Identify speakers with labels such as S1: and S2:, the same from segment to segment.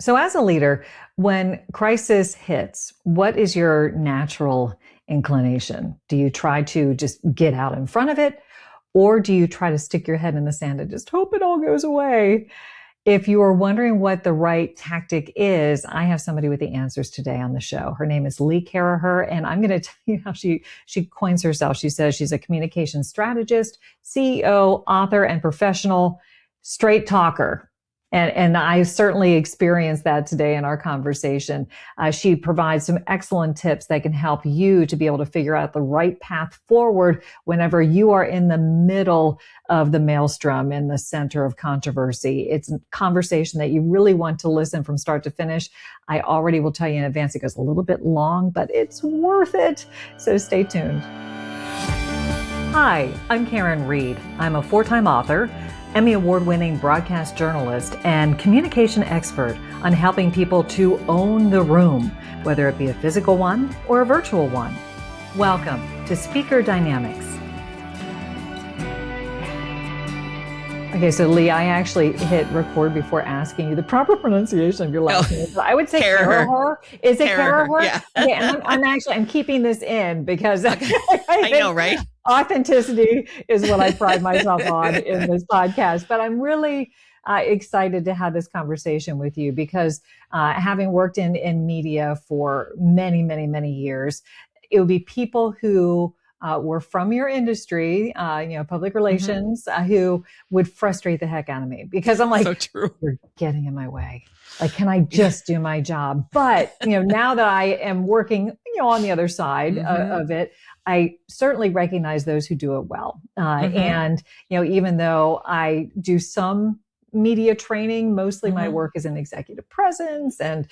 S1: So, as a leader, when crisis hits, what is your natural inclination? Do you try to just get out in front of it, or do you try to stick your head in the sand and just hope it all goes away? If you are wondering what the right tactic is, I have somebody with the answers today on the show. Her name is Lee Caraher, and I'm going to tell you how she coins herself. She says she's a communication strategist, CEO, author, and professional straight talker. And I certainly experienced that today in our conversation. She provides some excellent tips that can help you to be able to figure out the right path forward whenever you are in the middle of the maelstrom, in the center of controversy. It's a conversation that you really want to listen from start to finish. I already will tell you in advance, it goes a little bit long, but it's worth it. So stay tuned. Hi, I'm Karin Reed. I'm a 4-time author, Emmy Award-winning broadcast journalist, and communication expert on helping people to own the room, whether it be a physical one or a virtual one. Welcome to Speaker Dynamics. Okay, so Lee, I actually hit record before asking you the proper pronunciation of your last name. I would say Caraher. Is it Caraher?
S2: Yeah.
S1: Okay, and I'm keeping this in because
S2: I know, right?
S1: Authenticity is what I pride myself on in this podcast. But I'm really excited to have this conversation with you because having worked in media for many, many, many years, it would be people who were from your industry, public relations, who would frustrate the heck out of me because I'm like,
S2: so true.
S1: You're getting in my way. Like, can I just do my job? But, now that I am working, on the other side of it, I certainly recognize those who do it well. And, even though I do some media training, mostly my work is in executive presence and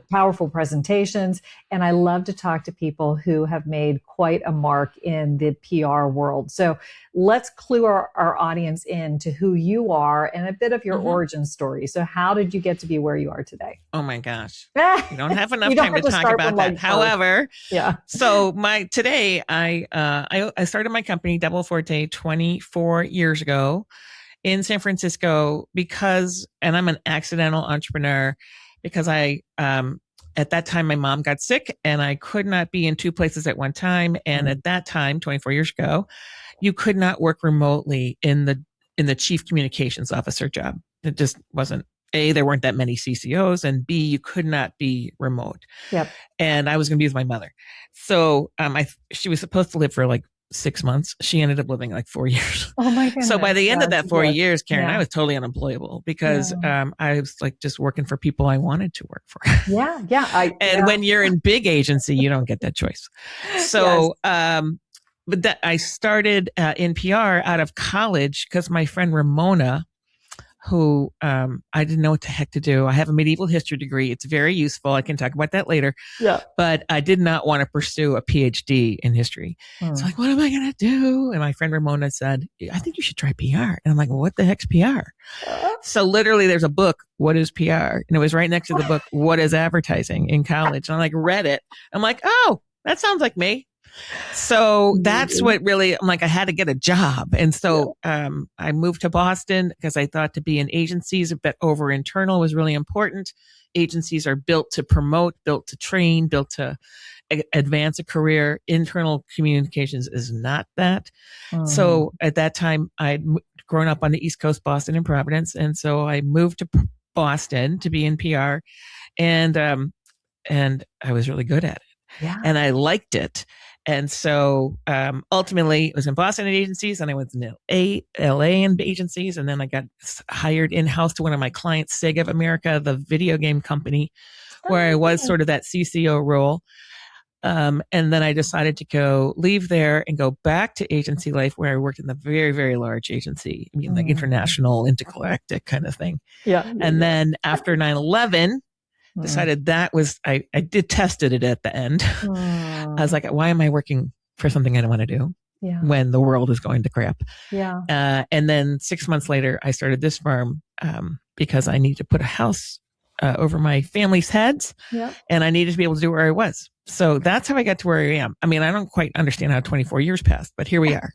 S1: powerful presentations. And I love to talk to people who have made quite a mark in the PR world. So let's clue our audience in to who you are and a bit of your origin story. So how did you get to be where you are today?
S2: Oh my gosh. You don't have enough time to talk about that. However, so today I started my company, Double Forte, 24 years ago in San Francisco and I'm an accidental entrepreneur because at that time, my mom got sick and I could not be in two places at one time. And at that time, 24 years ago, you could not work remotely in the chief communications officer job. It just wasn't, A, there weren't that many CCOs, and B, you could not be remote.
S1: Yep.
S2: And I was going to be with my mother. So she was supposed to live for like 6 months. She ended up living like 4 years.
S1: Oh my goodness.
S2: So by the end of that 4 years, Karin, I was totally unemployable because I was like just working for people I wanted to work for. When you're in big agency, you don't get that choice. So, but that I started in PR out of college because my friend Ramona, who I didn't know what the heck to do. I have a medieval history degree. It's very useful. I can talk about that later. Yeah. But I did not want to pursue a PhD in history. So like, what am I going to do? And my friend Ramona said, I think you should try PR. And I'm like, well, what the heck's PR? So literally there's a book, What is PR? And it was right next to the book, What is Advertising, in college. And I read it. I'm like, oh, that sounds like me. So that's what really, I'm like, I had to get a job. And so I moved to Boston because I thought to be in agencies a bit over internal was really important. Agencies are built to promote, built to train, built to advance a career. Internal communications is not that. So at that time, I'd grown up on the East Coast, Boston and Providence. And so I moved to Boston to be in PR. And I was really good at it. Yeah. And I liked it. And so ultimately it was in Boston agencies, and I went in LA and agencies. And then I got hired in-house to one of my clients, SEGA of America, the video game company, where I was sort of that CCO role. And then I decided to leave there and go back to agency life, where I worked in the very, very large agency. I mean, like international, intergalactic kind of thing. Yeah. And then after 9/11, decided that was, I detested it at the end. I was like, why am I working for something I don't want to do when the world is going to crap? Yeah. And then 6 months later, I started this firm because I needed to put a house over my family's heads, and I needed to be able to do where I was. So that's how I got to where I am. I mean, I don't quite understand how 24 years passed, but here we are.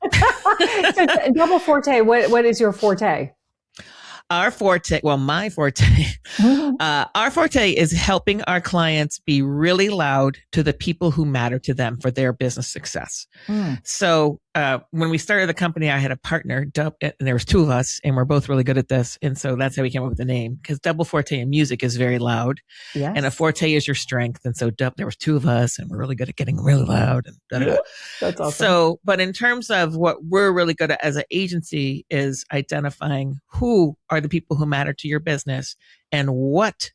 S1: So Double Forte, what is your forte?
S2: my forte, our forte is helping our clients be really loud to the people who matter to them for their business success. So when we started the company, I had a partner, and there was two of us, and we're both really good at this. And so that's how we came up with the name, because Double Forte in music is very loud. Yes. And a forte is your strength. And so there was two of us, and we're really good at getting really loud. And
S1: That's awesome.
S2: So, but in terms of what we're really good at as an agency is identifying who are the people who matter to your business and what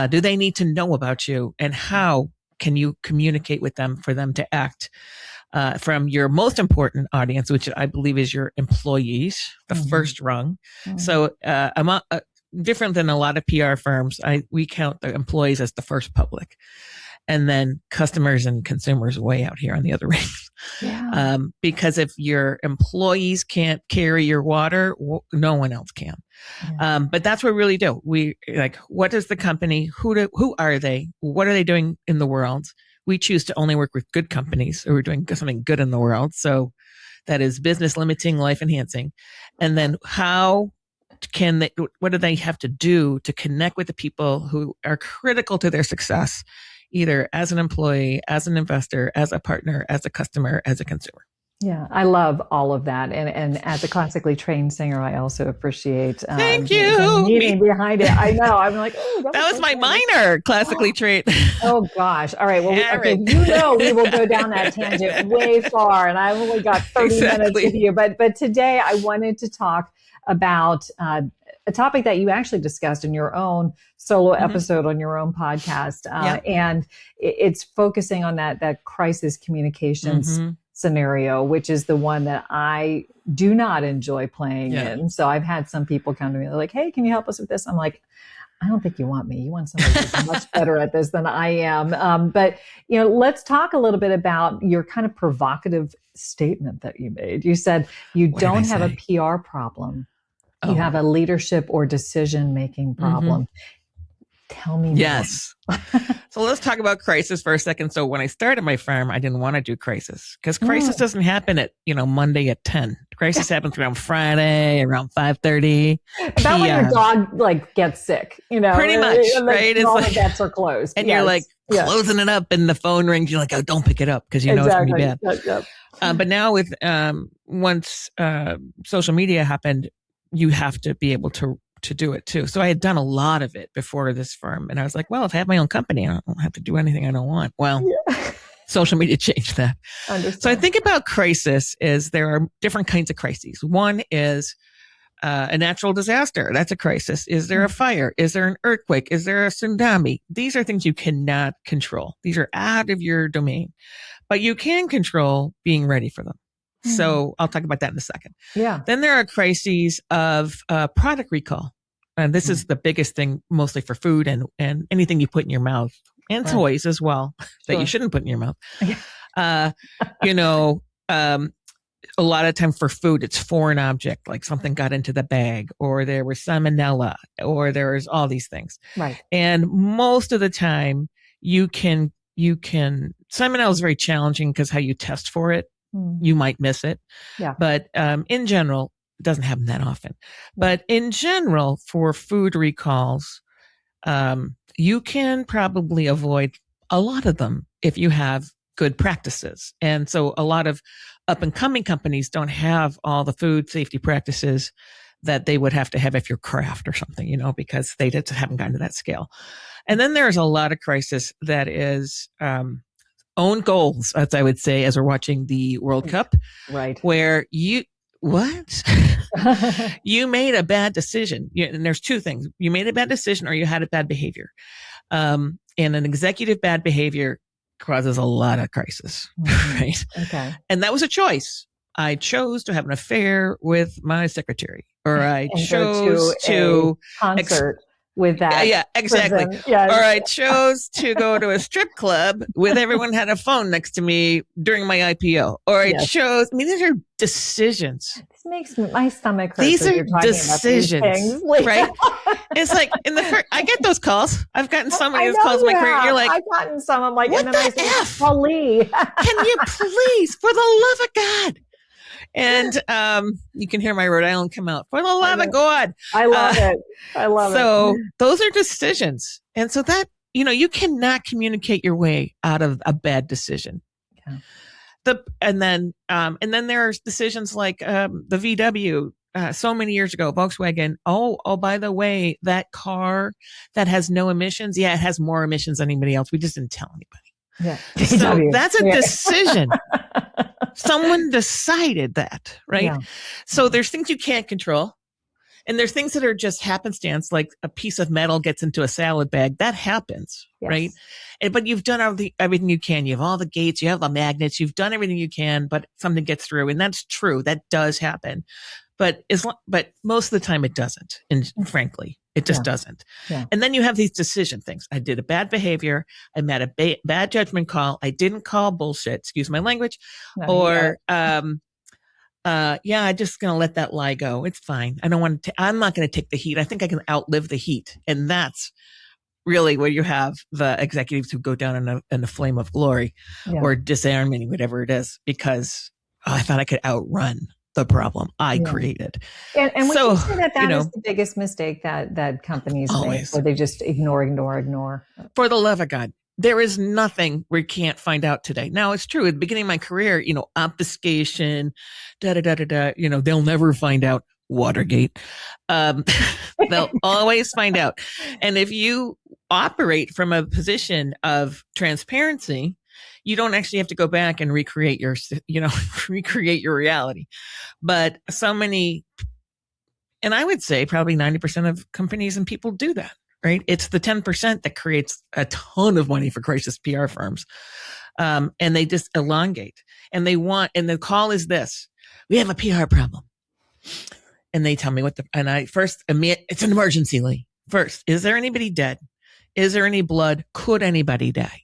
S2: do they need to know about you, and how can you communicate with them for them to act from your most important audience, which I believe is your employees, the first rung. So I'm different than a lot of PR firms. We count the employees as the first public, and then customers and consumers way out here on the other rings. Yeah. Because if your employees can't carry your water, no one else can. Yeah. But that's what we really do. We what is the company? Who are they? What are they doing in the world? We choose to only work with good companies who are doing something good in the world. So that is business limiting, life enhancing. And then what do they have to do to connect with the people who are critical to their success, either as an employee, as an investor, as a partner, as a customer, as a consumer?
S1: Yeah, I love all of that. And as a classically trained singer, I also appreciate
S2: Thank you.
S1: the meaning behind it. I know. I'm like,
S2: that was my minor, classically trained.
S1: Oh gosh. All right. Well, we will go down that tangent way far, and I've only got 30 minutes with you. But today I wanted to talk about a topic that you actually discussed in your own solo episode on your own podcast. And it's focusing on that crisis communications scenario, which is the one that I do not enjoy playing in. So I've had some people come to me, they're like, hey, can you help us with this? I'm like, I don't think you want me. You want somebody who's much better at this than I am. But, let's talk a little bit about your kind of provocative statement that you made. You said you don't have a PR problem. You have a leadership or decision-making problem. Tell me more.
S2: Yes. So let's talk about crisis for a second. So when I started my firm, I didn't want to do crisis, because crisis doesn't happen at, Monday at 10. Crisis happens around Friday, around 5:30.
S1: About when your dog gets sick,
S2: Pretty much, right?
S1: It's all the bets are closed.
S2: And you're closing it up, and the phone rings. You're like, oh, don't pick it up, because it's going to be bad. Yep. But now with once social media happened, you have to be able to do it too. So I had done a lot of it before this firm, and I was like, well, if I have my own company, I don't have to do anything I don't want. Well, social media changed that. So I think about crisis is there are different kinds of crises. One is a natural disaster. That's a crisis. Is there a fire? Is there an earthquake? Is there a tsunami? These are things you cannot control. These are out of your domain, but you can control being ready for them. So I'll talk about that in a second. Yeah. Then there are crises of product recall. And this is the biggest thing, mostly for food and anything you put in your mouth, and toys as well, that you shouldn't put in your mouth. A lot of time for food, it's foreign object, like something got into the bag, or there was salmonella, or there was all these things. Right. And most of the time salmonella is very challenging because how you test for it. You might miss it. Yeah. But in general, it doesn't happen that often. But in general, for food recalls, you can probably avoid a lot of them if you have good practices. And so a lot of up and coming companies don't have all the food safety practices that they would have to have if you're Kraft or something, because they just haven't gotten to that scale. And then there's a lot of crisis that is own goals, as I would say, as we're watching the World Cup, right? Where you made a bad decision. And there's two things: you made a bad decision, or you had a bad behavior. And an executive bad behavior causes a lot of crisis, right? Okay. And that was a choice. I chose to have an affair with my secretary, or I chose to
S1: concert with that.
S2: Yeah, exactly. Yes. Or I chose to go to a strip club with everyone had a phone next to me during my IPO. Or I chose, these are decisions.
S1: This makes my stomach hurt.
S2: These are decisions, right? It's like I get those calls. I've gotten some of those calls in my career. You're like,
S1: I've gotten some. I'm like,
S2: what the F?
S1: Lee.
S2: Can you please, for the love of God? And you can hear my Rhode Island come out. For the love of God.
S1: I love it. I love it.
S2: So those are decisions. And so that, you cannot communicate your way out of a bad decision. Yeah. And then there's decisions like the VW. So many years ago, Volkswagen. Oh, by the way, that car that has no emissions. Yeah, it has more emissions than anybody else. We just didn't tell anybody.
S1: Yeah.
S2: So that's a decision. Someone decided that, right? Yeah. So there's things you can't control. And there's things that are just happenstance, like a piece of metal gets into a salad bag. That happens, right? But you've done everything you can. You have all the gates, you have the magnets, you've done everything you can, but something gets through. And that's true. That does happen. But most of the time it doesn't. And frankly, it just doesn't. Yeah. And then you have these decision things. I did a bad behavior. I made a bad judgment call. I didn't call bullshit, excuse my language. I'm just going to let that lie go. It's fine. I'm not going to take the heat. I think I can outlive the heat. And that's really where you have the executives who go down in a flame of glory or disarming, whatever it is, because I thought I could outrun the problem I created.
S1: And would you say that is the biggest mistake that companies make, where they just ignore?
S2: For the love of God. There is nothing we can't find out today. Now, it's true. At the beginning of my career, obfuscation, they'll never find out. Watergate. They'll always find out. And if you operate from a position of transparency, you don't actually have to go back and recreate your reality. But so many, and I would say probably 90% of companies and people do that. Right? It's the 10% that creates a ton of money for crisis PR firms. And they just elongate. And the call is this: we have a PR problem. And they tell me and I first admit it's an emergency, Lee. First, is there anybody dead? Is there any blood? Could anybody die?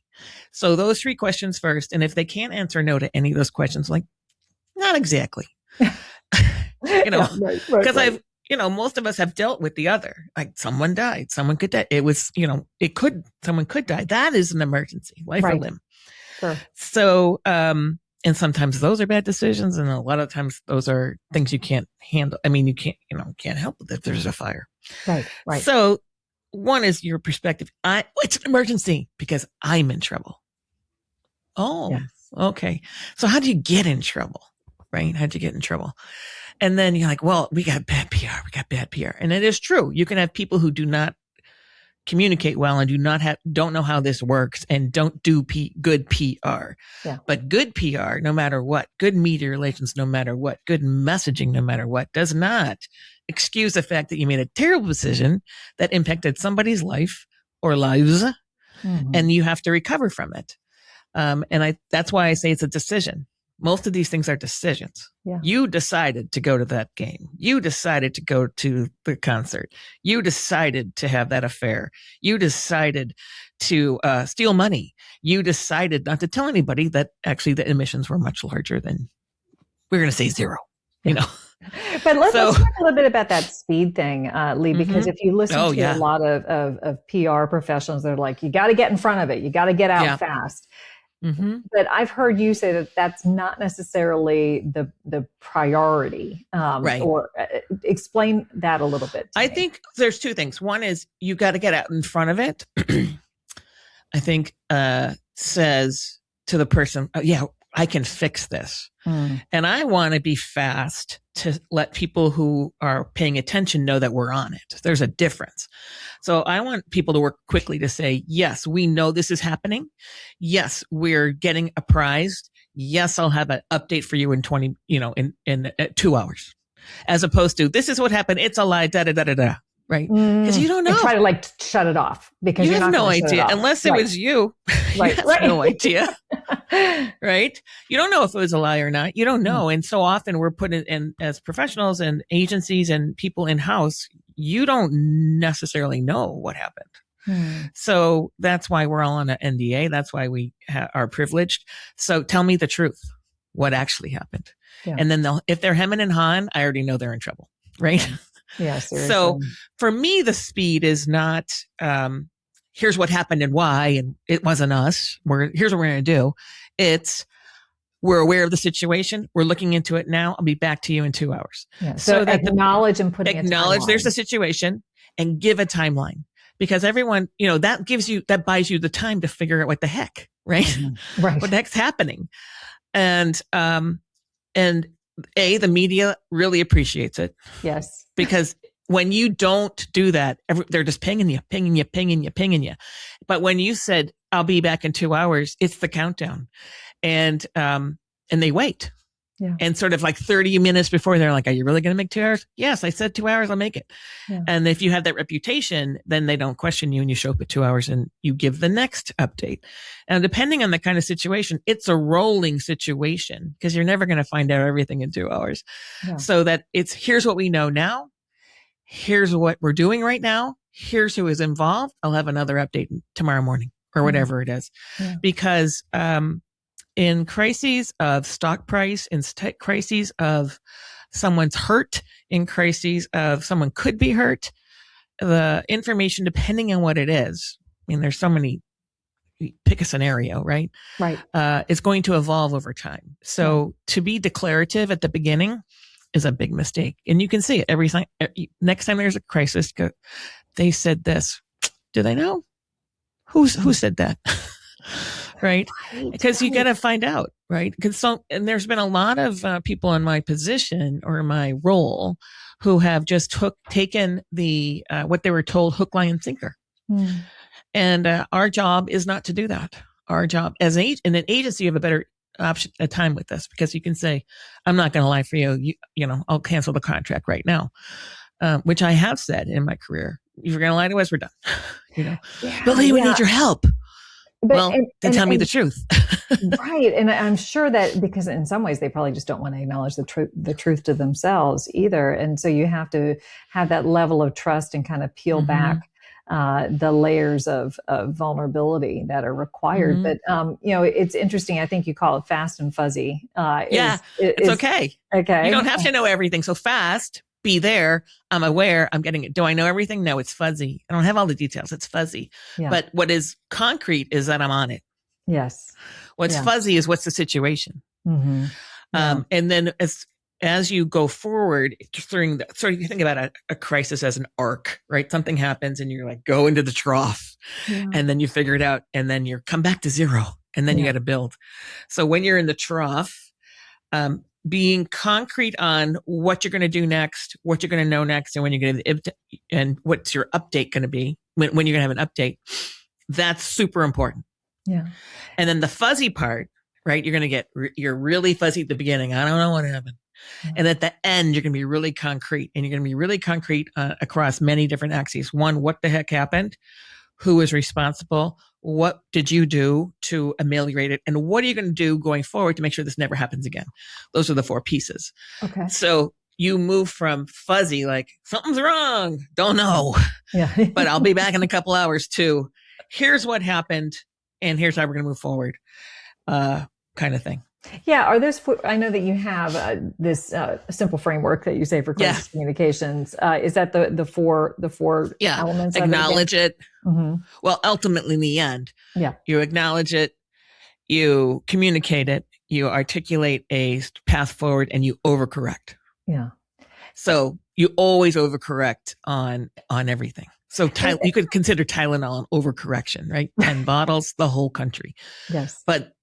S2: So those 3 questions first. And if they can't answer no to any of those questions, like, not exactly. Because I've, most of us have dealt with the other, like someone died, someone could die. It was, someone could die. That is an emergency, life or limb. Sure. So, and sometimes those are bad decisions. And a lot of times those are things you can't handle. I mean, you can't help it if there's a fire. Right. So one is your perspective. It's an emergency because I'm in trouble. Oh, yes. Okay. So how do you get in trouble? Right? How'd you get in trouble? And then you're like, well, we got bad PR. And it is true. You can have people who do not communicate well and don't know how this works and don't do good PR. Yeah. But good PR, no matter what, good media relations, no matter what, good messaging, no matter what, does not excuse the fact that you made a terrible decision that impacted somebody's life or lives, and you have to recover from it. And that's why I say it's a decision. Most of these things are decisions. Yeah. You decided to go to that game. You decided to go to the concert. You decided to have that affair. You decided to steal money. You decided not to tell anybody that actually the emissions were much larger than, we're going to say 0,
S1: But let's talk a little bit about that speed thing, Lee, because if you listen to a lot of PR professionals, they're like, you got to get in front of it. You got to get out fast. Mm-hmm. But I've heard you say that that's not necessarily the priority. Right. Or explain that a little bit.
S2: I think there's 2 things. One is you got to get out in front of it. I think says to the person, I can fix this. And I want to be fast to let people who are paying attention know that we're on it. There's a difference. So I want people to work quickly to say, yes, we know this is happening. Yes, we're getting apprised. Yes, I'll have an update for you in 20, in 2 hours, as opposed to this is what happened. It's a lie, da, da, da, da, da. Right. Because you don't know.
S1: And try to shut it off because
S2: you have no idea unless it was you. Right. You have no idea. Right. You don't know if it was a lie or not. You don't know. And so often we're put in as professionals and agencies and people in house. You don't necessarily know what happened. So that's why we're all on an NDA. That's why we are privileged. So tell me the truth. What actually happened? Yeah. And then if they're hemming and hawing, I already know they're in trouble. Right.
S1: Yeah, seriously.
S2: So for me, the speed is not, here's what happened and why, and it wasn't us. Here's what we're going to do. It's We're aware of the situation. We're looking into it now. I'll be back to you in 2 hours.
S1: Yeah. So that acknowledge and putting
S2: acknowledge there's a situation and give a timeline, because everyone, that buys you the time to figure out what the heck, right?
S1: Mm-hmm. Right.
S2: What the heck's happening. And the media really appreciates it.
S1: Yes.
S2: Because when you don't do that, they're just pinging you. But when you said, I'll be back in 2 hours, it's the countdown. And they wait.
S1: Yeah.
S2: And sort of like 30 minutes before, they're like, are you really going to make 2 hours? Yes, I said 2 hours, I'll make it. Yeah. And if you have that reputation, then they don't question you and you show up at 2 hours and you give the next update. And depending on the kind of situation, it's a rolling situation because you're never going to find out everything in 2 hours. Yeah. So that here's what we know now. Here's what we're doing right now. Here's who is involved. I'll have another update tomorrow morning or whatever it is. Yeah. Because, in crises of stock price, in crises of someone's hurt, in crises of someone could be hurt, the information, depending on what it is, there's so many, pick a scenario, right?
S1: Right.
S2: It's going to evolve over time. So to be declarative at the beginning is a big mistake. And you can see it every time. Next time there's a crisis, they said this. Do they know? Who said that? Right? Because you got to find out, right? And there's been a lot of people in my position or my role who have just taken the what they were told, hook, line, and sinker. And our job is not to do that. Our job in an agency, you have a better option at time with this, because you can say, I'm not going to lie for you. I'll cancel the contract right now, which I have said in my career. If you're going to lie to us, we're done. But Lee, we need your help. Then tell me the truth.
S1: Right. And I'm sure that because in some ways they probably just don't want to acknowledge the truth to themselves either. And so you have to have that level of trust and kind of peel back the layers of vulnerability that are required. But, it's interesting. I think you call it fast and fuzzy.
S2: It's okay.
S1: Okay.
S2: You don't have to know everything. So fast. Be there. I'm aware. I'm getting it. Do I know everything? No, it's fuzzy. I don't have all the details. It's fuzzy. Yeah. But what is concrete is that I'm on it.
S1: Yes.
S2: What's fuzzy is what's the situation. Mm-hmm. Yeah. And then as you go forward, you think about a crisis as an arc, right? Something happens and you're like, go into the trough and then you figure it out and then you come back to zero and then you got to build. So when you're in the trough, being concrete on what you're going to do next, what you're going to know next, and when you're going to, and what's your update going to be when you're going to have an update, that's super important.
S1: Yeah.
S2: And then the fuzzy part, right? You're really fuzzy at the beginning. I don't know what happened. Yeah. And at the end, you're going to be really concrete, and you're going to be really concrete across many different axes. One, what the heck happened? Who is responsible? What did you do to ameliorate it? And what are you going to do going forward to make sure this never happens again? Those are the 4 pieces.
S1: Okay.
S2: So you move from fuzzy, like something's wrong, don't know, but I'll be back in a couple hours, to here's what happened and here's how we're going to move forward, kind of thing.
S1: Yeah. Are those, I know that you have this simple framework that you say for crisis communications. Is that the four elements?
S2: Acknowledge it. Mm-hmm. Well, ultimately in the end, you acknowledge it, you communicate it, you articulate a path forward, and you overcorrect.
S1: Yeah.
S2: So you always overcorrect on everything. So you could consider Tylenol an overcorrection, right? 10 bottles, the whole country.
S1: Yes.
S2: But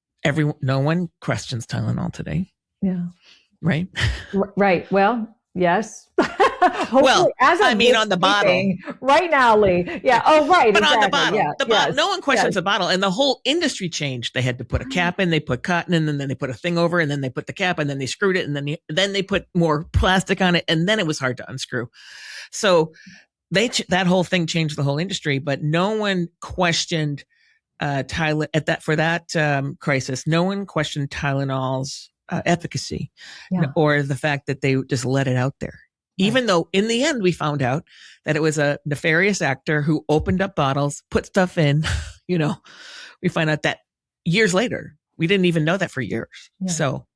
S2: no one questions Tylenol today.
S1: Yeah.
S2: Right.
S1: Right. Well, yes.
S2: Well, on the bottle
S1: right now, Lee. Yeah. Oh, right.
S2: But
S1: exactly.
S2: on the bottle, bottle, no one questions the bottle, and the whole industry changed. They had to put a cap in, they put cotton in, and then they put a thing over, and then they put the cap, and then they screwed it, and then they put more plastic on it, and then it was hard to unscrew. So that whole thing changed the whole industry, but no one questioned Tylenol crisis. No one questioned Tylenol's efficacy or the fact that they just let it out there. Even though in the end, we found out that it was a nefarious actor who opened up bottles, put stuff in, we find out that years later. We didn't even know that for years. Yeah. So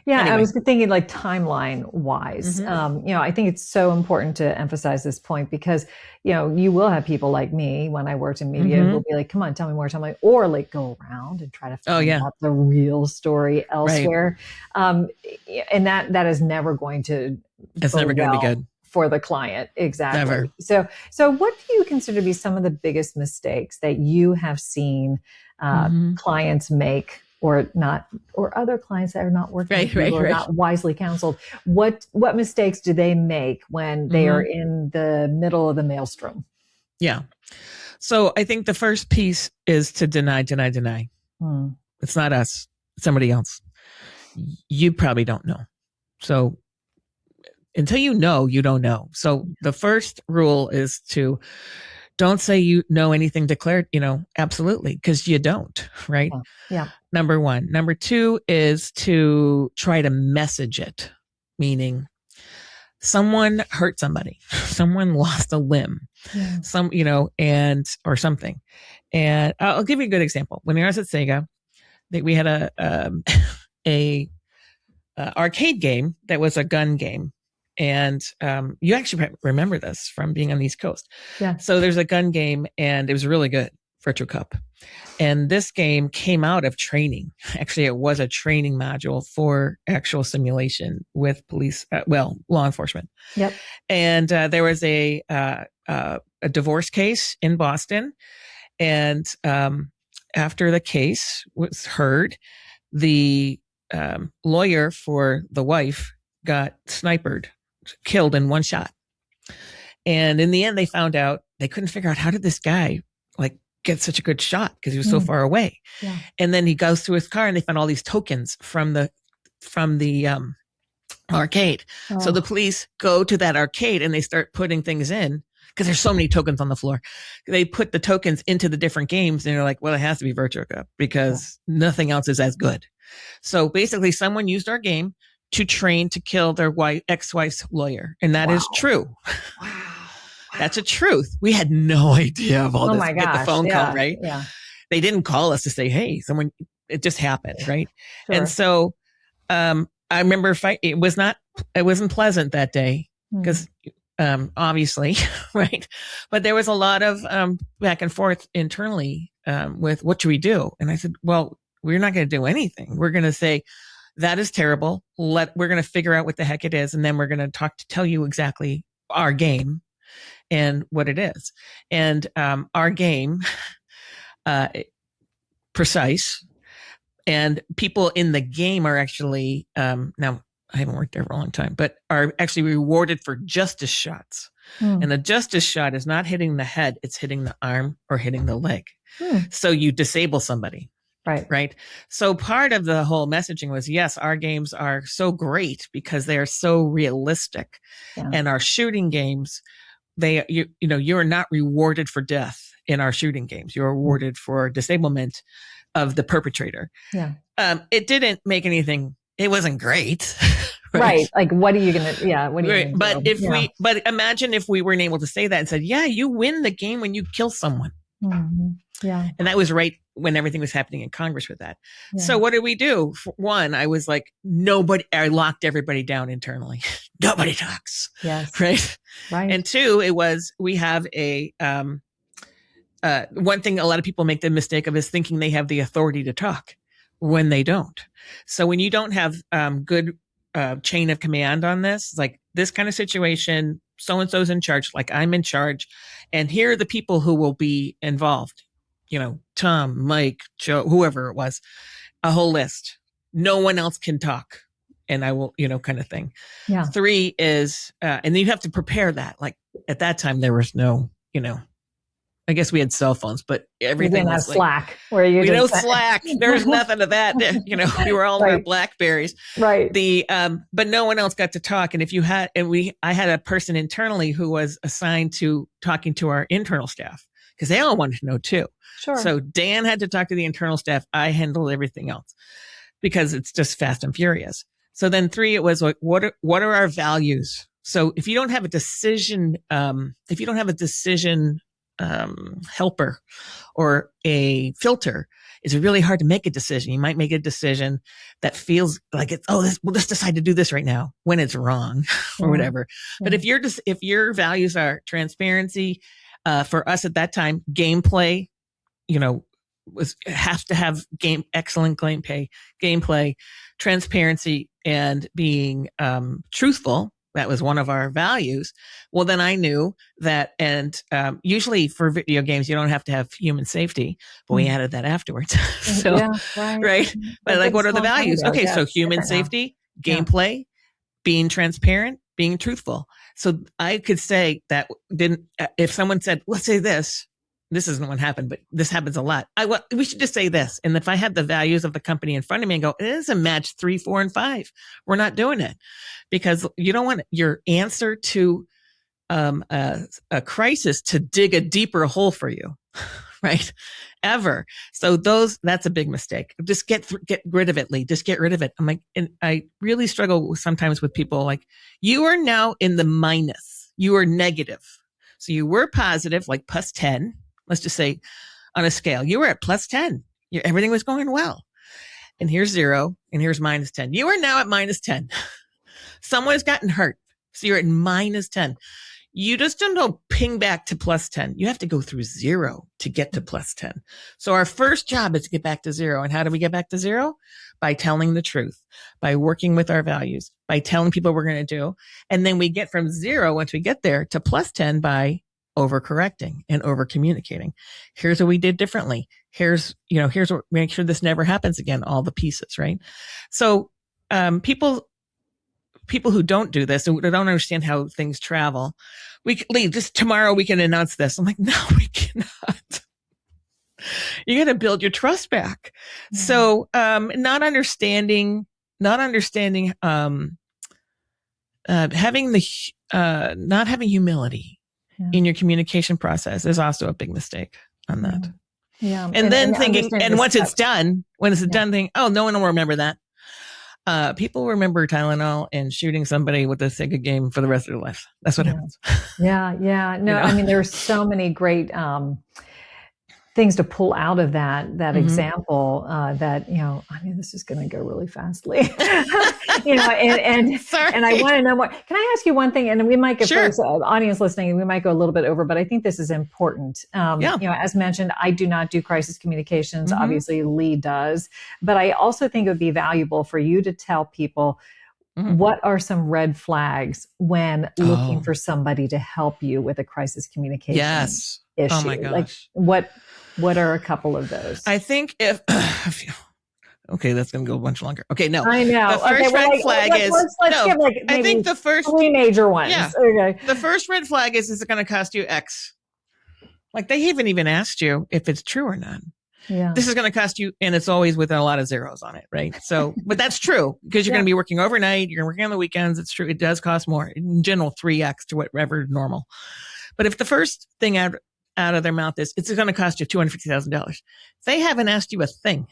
S1: Yeah, anyway. I was thinking like timeline wise. I think it's so important to emphasize this point because, you will have people like me when I worked in media who will be like, come on, tell me more, or like go around and try to find out the real story elsewhere. Right. And that is never going to be good for the client. Exactly. Never. So what do you consider to be some of the biggest mistakes that you have seen clients make or not, or other clients that are not working or not wisely counseled? What mistakes do they make when they are in the middle of the maelstrom?
S2: Yeah. So I think the first piece is to deny. It's not us, it's somebody else. You probably don't know. So until you know, you don't know. So the first rule is to don't say you know anything declared, absolutely, because you don't, right?
S1: Yeah.
S2: Number one. Number two is to try to message it, meaning someone hurt somebody, someone lost a limb, or something. And I'll give you a good example. When I was at SEGA, I think we had a arcade game that was a gun game. And you actually remember this from being on the East Coast.
S1: Yeah.
S2: So there's a gun game, and it was really good, Virtual Cup. And this game came out of training. Actually, it was a training module for actual simulation with police, law enforcement.
S1: Yep.
S2: And there was a divorce case in Boston. And after the case was heard, the lawyer for the wife got killed in one shot. And in the end, they found out they couldn't figure out how did this guy get such a good shot because he was so far away.
S1: Yeah.
S2: And then he goes through his car and they found all these tokens from the arcade. Oh. So the police go to that arcade and they start putting things in because there's so many tokens on the floor. They put the tokens into the different games and they're like, well, it has to be Virtual Cup because nothing else is as good. So basically someone used our game to train to kill their ex-wife's lawyer. And that is true.
S1: Wow.
S2: That's a truth. We had no idea of all this.
S1: My gosh.
S2: Get the phone call, right?
S1: Yeah.
S2: They didn't call us to say, hey, it just happened, right?
S1: Sure.
S2: And so I remember it wasn't pleasant that day because obviously, right? But there was a lot of back and forth internally with what should we do? And I said, well, we're not going to do anything. We're going to say, that is terrible. We're going to figure out what the heck it is. And then we're going to tell you exactly our game and what it is. And our game, precise, and people in the game are actually, now I haven't worked there for a long time, but are actually rewarded for justice shots. And a justice shot is not hitting the head, it's hitting the arm or hitting the leg. So you disable somebody. Right. So part of the whole messaging was, yes, our games are so great because they are so realistic.
S1: Yeah.
S2: And our shooting games, you're not rewarded for death in our shooting games. You're rewarded for disablement of the perpetrator.
S1: Yeah.
S2: It didn't make anything. It wasn't great.
S1: Right. Like, what are you going to, what are you
S2: going to do? But imagine if we weren't able to say that and said, yeah, you win the game when you kill someone.
S1: Mm-hmm. Yeah.
S2: And that was right when everything was happening in Congress with that. Yeah. So what did we do? For one, I was like, I locked everybody down internally. Nobody talks.
S1: Yes.
S2: Right. And two, we have one thing a lot of people make the mistake of is thinking they have the authority to talk when they don't. So when you don't have good chain of command on this, like this kind of situation, so-and-so's in charge, like I'm in charge, and here are the people who will be involved. Tom, Mike, Joe, whoever it was, a whole list. No one else can talk. And I will, kind of thing.
S1: Yeah.
S2: 3 is, and then you have to prepare that. Like at that time, there was no, I guess we had cell phones, but everything was like
S1: Slack. Where you
S2: Slack. There's nothing of that. We were all on our Blackberries.
S1: Right.
S2: But no one else got to talk. And I had a person internally who was assigned to talking to our internal staff because they all wanted to know too.
S1: Sure.
S2: So Dan had to talk to the internal staff. I handled everything else because it's just fast and furious. So then 3, it was like, what are our values? So if you don't have a decision, helper or a filter, it's really hard to make a decision. You might make a decision that feels like it's, we'll just decide to do this right now when it's wrong or whatever. But if your values are transparency, for us at that time, gameplay, have to have excellent gameplay, transparency, and being truthful. That was one of our values. Well, then I knew that, and usually for video games, you don't have to have human safety, but we added that afterwards. So, right? But like, what are the values? Okay, so human safety, gameplay, being transparent, being truthful. So I could say that if someone said, let's say this isn't what happened, but this happens a lot. We should just say this. And if I had the values of the company in front of me and go, it doesn't match 3, 4, and 5, we're not doing it, because you don't want your answer to a crisis to dig a deeper hole for you, right? Ever. So that's a big mistake. Just get rid of it, Lee. Just get rid of it. I'm like, and I really struggle sometimes with people like, you are now in the minus. You are negative. So you were positive, like plus 10. Let's just say on a scale, you were at plus 10. Everything was going well. And here's 0, and here's minus 10. You are now at minus 10. Someone's gotten hurt. So you're at minus 10. You just don't ping back to plus 10. You have to go through 0 to get to plus 10. So our first job is to get back to 0. And how do we get back to 0? By telling the truth, by working with our values, by telling people what we're going to do. And then we get from 0, once we get there, to plus 10 by overcorrecting and over communicating. Here's what we did differently. Here's what, make sure this never happens again, all the pieces, right? So, people who don't do this and don't understand how things travel, Lee, just tomorrow we can announce this. I'm like, no, we cannot. You got to build your trust back. Yeah. So, not understanding, not having humility in your communication process is also a big mistake on that.
S1: Yeah.
S2: And then thinking, and once it's done, thinking, oh, no one will remember that. People remember Tylenol and shooting somebody with a SEGA game for the rest of their life. That's what happens.
S1: Yeah. No, I mean, there are so many great things to pull out of that example that, I mean, this is going to go really fastly, and I want to know more. Can I ask you one thing? And we might get folks, audience listening, we might go a little bit over, but I think this is important. As mentioned, I do not do crisis communications. Obviously Lee does, but I also think it would be valuable for you to tell people what are some red flags when looking for somebody to help you with a crisis communication issue?
S2: Oh my gosh.
S1: Like what are a couple of those?
S2: I think okay, that's going to go a bunch longer. Okay, no.
S1: I know.
S2: The first red flag is, I think the first
S1: 3 major ones.
S2: Yeah.
S1: Okay.
S2: The first red flag is it going to cost you X? Like they haven't even asked you if it's true or not.
S1: Yeah.
S2: This is going to cost you, and it's always with a lot of zeros on it, right? So, but that's true because you're going to be working overnight. You're working on the weekends. It's true. It does cost more. In general, 3X to whatever normal. But if the first thing out of their mouth is, it's going to cost you $250,000. They haven't asked you a thing.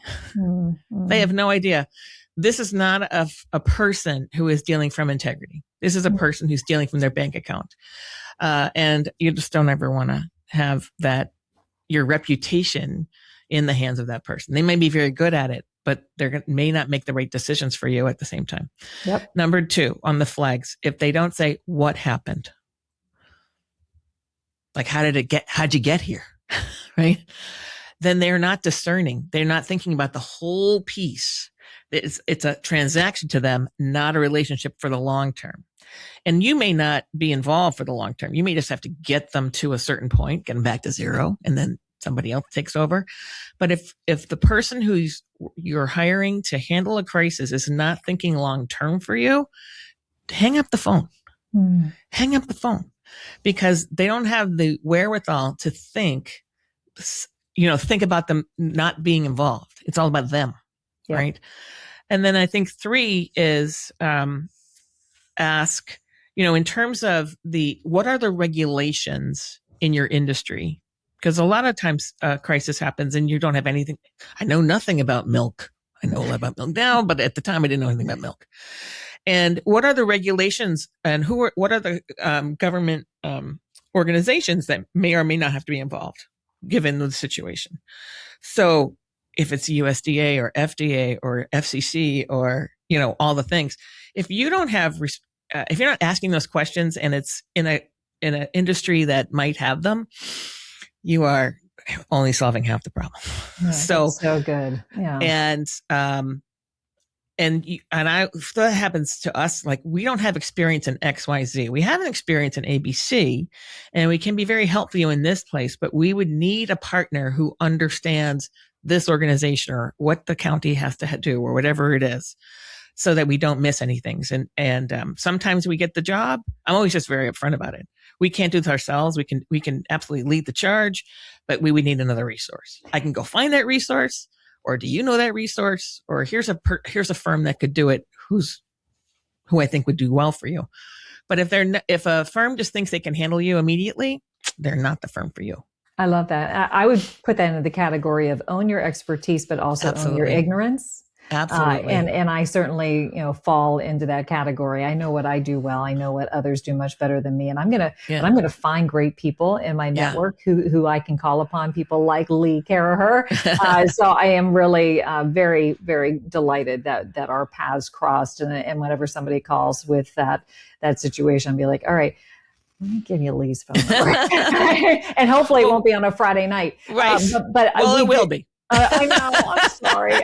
S2: They have no idea. This is not a person who is dealing from integrity. This is a person who's dealing from their bank account. And you just don't ever want to have your reputation in the hands of that person. They may be very good at it, but they may not make the right decisions for you at the same time.
S1: Yep.
S2: Number 2 on the flags, if they don't say what happened, like how'd you get here? Right? Then they're not discerning. They're not thinking about the whole piece. It's a transaction to them, not a relationship for the long term. And you may not be involved for the long term. You may just have to get them to a certain point, get them back to 0, and then somebody else takes over. But if the person you're hiring to handle a crisis is not thinking long term for you, hang up the phone. Hang up the phone. Because they don't have the wherewithal to think about them not being involved. It's all about them, right? And then I think 3 is ask, in terms of what are the regulations in your industry? Because a lot of times a crisis happens and you don't have anything. I know nothing about milk. I know a lot about milk now, but at the time I didn't know anything about milk. And what are the regulations and what are the government organizations that may or may not have to be involved given the situation. So if it's USDA or FDA or FCC or, all the things, if you don't have, if you're not asking those questions and it's in an industry that might have them, you are only solving half the problem.
S1: Yeah, so good. Yeah.
S2: And that happens to us. Like, we don't have experience in XYZ. We have an experience in ABC, and we can be very helpful in this place, but we would need a partner who understands this organization or what the county has to do or whatever it is, so that we don't miss anything. And sometimes we get the job. I'm always just very upfront about it. We can't do this ourselves. We can absolutely lead the charge, but we would need another resource. I can go find that resource. Or do you know that resource? Or here's a firm that could do it, who I think would do well for you. But if a firm just thinks they can handle you immediately, they're not the firm for you.
S1: I love that. I would put that into the category of own your expertise, but also own your ignorance.
S2: Absolutely.
S1: And I certainly, fall into that category. I know what I do well. I know what others do much better than me. And I'm going to find great people in my network who I can call upon, people like Lee Caraher. So I am really very, very delighted that our paths crossed. And whenever somebody calls with that situation, I'll be like, all right, let me give you Lee's phone number. And hopefully it won't be on a Friday night.
S2: Right. But it will be.
S1: I know. I'm sorry.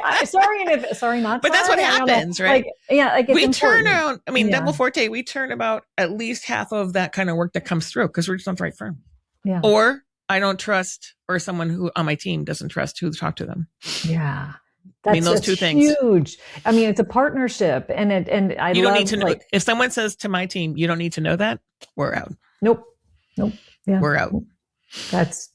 S2: But that's what happens, right?
S1: We
S2: turn around. I mean, Double Forte, we turn about at least half of that kind of work that comes through because we're just not the right firm.
S1: Yeah.
S2: Or I don't trust, or someone who on my team doesn't trust who to talk to them.
S1: Yeah.
S2: Those two things.
S1: Huge. I mean, it's a partnership, and
S2: you don't need to know. If someone says to my team, "You don't need to know that," we're out.
S1: Nope. Yeah.
S2: We're out.
S1: That's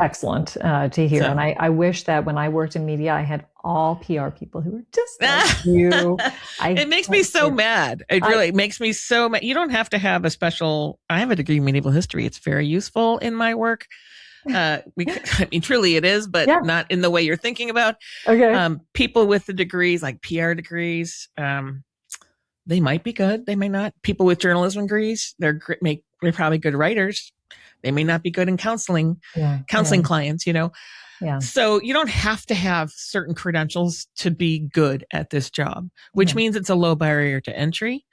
S1: excellent to hear. And I wish that when I worked in media, I had all PR people who were just like you.
S2: It makes me so mad. It really makes me so mad. You don't have to have I have a degree in medieval history. It's very useful in my work. Truly it is, but not in the way you're thinking about.
S1: Okay.
S2: People with the degrees, like PR degrees, they might be good. They may not. People with journalism degrees, they're probably good writers. They may not be good in counseling clients,
S1: Yeah.
S2: So you don't have to have certain credentials to be good at this job, which means it's a low barrier to entry.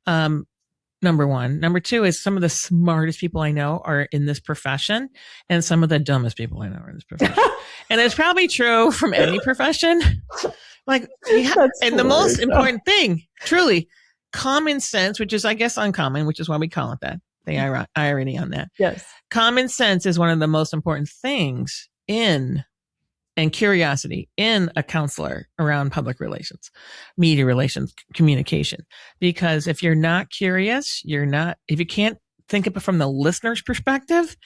S2: Number one. Number two is some of the smartest people I know are in this profession, and some of the dumbest people I know are in this profession. And it's probably true from any profession. The most important thing, truly, common sense, which is, I guess, uncommon, which is why we call it that. The irony on that.
S1: Yes.
S2: Common sense is one of the most important things and curiosity in a counselor around public relations, media relations, communication. Because if you're not curious, if you can't think of it from the listener's perspective,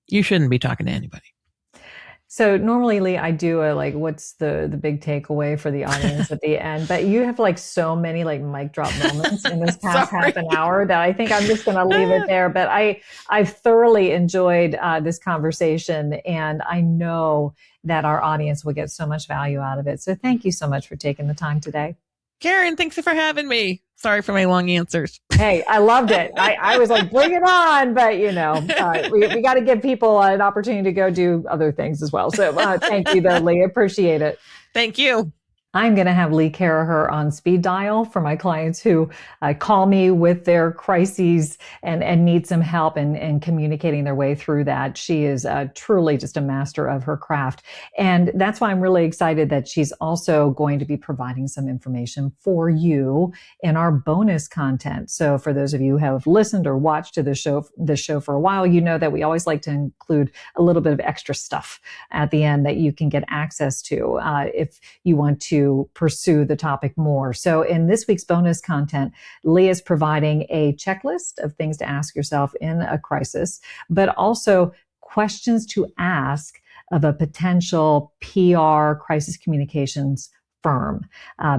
S2: you shouldn't be talking to anybody.
S1: So normally, Lee, I do what's the big takeaway for the audience at the end, but you have so many mic drop moments in this past half an hour that I think I'm just going to leave it there. But I've thoroughly enjoyed this conversation, and I know that our audience will get so much value out of it. So thank you so much for taking the time today.
S2: Karin, thanks for having me. Sorry for my long answers.
S1: Hey, I loved it. I was like, bring it on. But, we got to give people an opportunity to go do other things as well. So thank you, though, Lee. Appreciate it.
S2: Thank you.
S1: I'm going to have Lee Caraher on speed dial for my clients who call me with their crises and need some help in communicating their way through that. She is truly just a master of her craft. And that's why I'm really excited that she's also going to be providing some information for you in our bonus content. So for those of you who have listened or watched to this show for a while, you know that we always like to include a little bit of extra stuff at the end that you can get access to if you want to pursue the topic more. So in this week's bonus content, Lee is providing a checklist of things to ask yourself in a crisis, but also questions to ask of a potential PR crisis communications firm,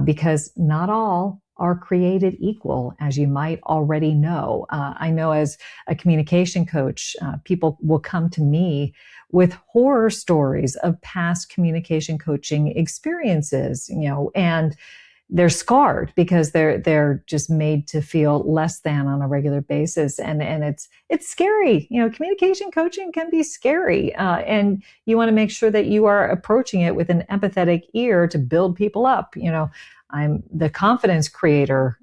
S1: because not all are created equal, as you might already know. I know as a communication coach, people will come to me with horror stories of past communication coaching experiences, and they're scarred because they're just made to feel less than on a regular basis. And it's scary. Communication coaching can be scary. And you want to make sure that you are approaching it with an empathetic ear to build people up. I'm the confidence creator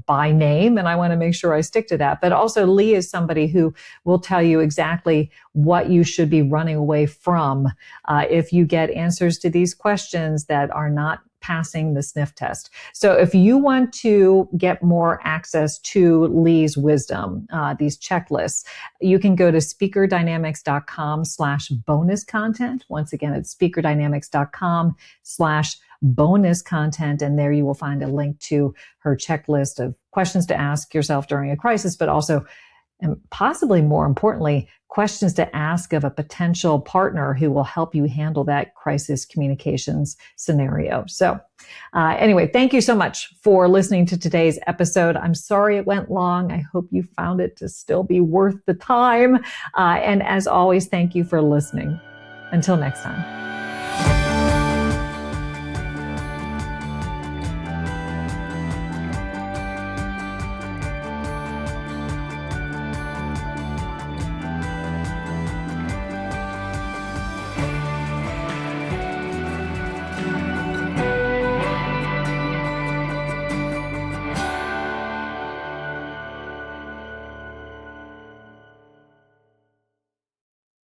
S1: by name, and I want to make sure I stick to that. But also Lee is somebody who will tell you exactly what you should be running away from if you get answers to these questions that are not passing the sniff test. So if you want to get more access to Lee's wisdom, these checklists, you can go to speakerdynamics.com/bonus content. Once again, it's speakerdynamics.com/bonus content. And there you will find a link to her checklist of questions to ask yourself during a crisis, but also, and possibly more importantly, questions to ask of a potential partner who will help you handle that crisis communications scenario. So anyway, thank you so much for listening to today's episode. I'm sorry it went long. I hope you found it to still be worth the time. And as always, thank you for listening. Until next time.